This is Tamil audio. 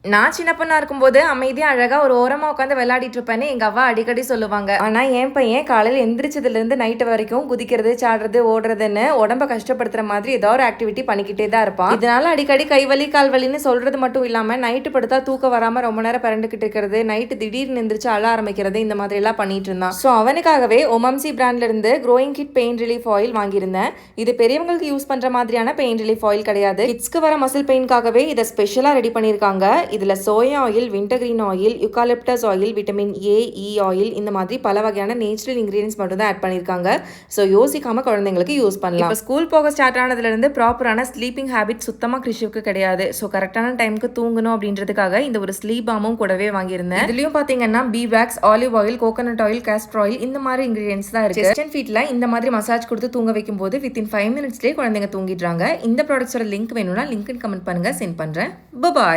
நான் சின்ன பொண்ணா இருக்கும்போது அமைதியா அழகா ஒரு ஓரமா உட்காந்து விளையாடிட்டு இருப்பேன்னு எங்க அவ்வா அடிக்கடி சொல்லுவாங்க. ஆனா என் பையன் காலையில எந்திரிச்சதுல இருந்து நைட்டு வரைக்கும் குதிக்கிறது, சாடுறது, ஓடுறதுன்னு உடம்ப கஷ்டப்படுத்துற மாதிரி ஏதோ ஒரு ஆக்டிவிட்டி பண்ணிக்கிட்டே தான் இருப்பான். இதனால அடிக்கடி கைவலி கால்வலின்னு சொல்றது மட்டும் இல்லாம நைட்டு படுத்தா தூக்கம் வராம ரொம்ப நேரம் பரண்டுகிட்டு இருக்கிறது, நைட்டு திடீர்னு எந்திரிச்சு அழ ஆரம்பிக்கிறது, இந்த மாதிரி எல்லாம் பண்ணிட்டு இருந்தான். ஸோ அவனுக்காகவே ஒமம்சி பிராண்ட்ல இருந்து growing kid pain relief oil வாங்கியிருந்தேன். இது பெரியவங்களுக்கு யூஸ் பண்ற மாதிரியான பெயின் ரிலீஃப் ஆயில் கிடையாது. கிட்ஸ்க்கு வர மசில் பெயின்காகவே இதை ஸ்பெஷலா ரெடி பண்ணியிருக்காங்க. இதுல soya oil, wintergreen oil, eucalyptus oil, vitamin A, E oil, இந்த மாதிரி பல வகையான நேச்சுரல் இன்கிரீடியன்ஸ் மட்டும் தான் ஆட் பண்ணியிருக்காங்க. ஸோ யோசிக்காம குழந்தைங்களுக்கு யூஸ் பண்ணலாம். இப்போ ஸ்கூல் போக ஸ்டார்ட் ஆனதுலேருந்து ப்ராப்பரான ஸ்லீப்பிங் ஹேபிட் சுத்தமாக கிருஷிவுக்கு கிடையாது. ஸோ கரெக்டான டைமுக்கு தூங்கணும் அப்படின்றதுக்காக இந்த ஒரு ஸ்லீப் பாமும் கூடவே வாங்கியிருந்தேன். இதுலயும் பார்த்தீங்கன்னா B wax, olive oil, coconut oil, castor oil, இந்த மாதிரி இன்கிரீடியன்ஸ் தான் இருக்கு. செஸ்ட் அண்ட் ஃபீட்ல இந்த மாதிரி மசாஜ் கொடுத்து தூங்க வைக்கும் போது வித்தின் 5 மினிட்ஸ்லேயே குழந்தைங்க தூங்கிடுறாங்க. இந்த ப்ராடக்ட்ஸோட லிங்க் வேணும்னா லிங்க் கமெண்ட் பண்ணுங்க, சென்ட் பண்றேன். பாய்.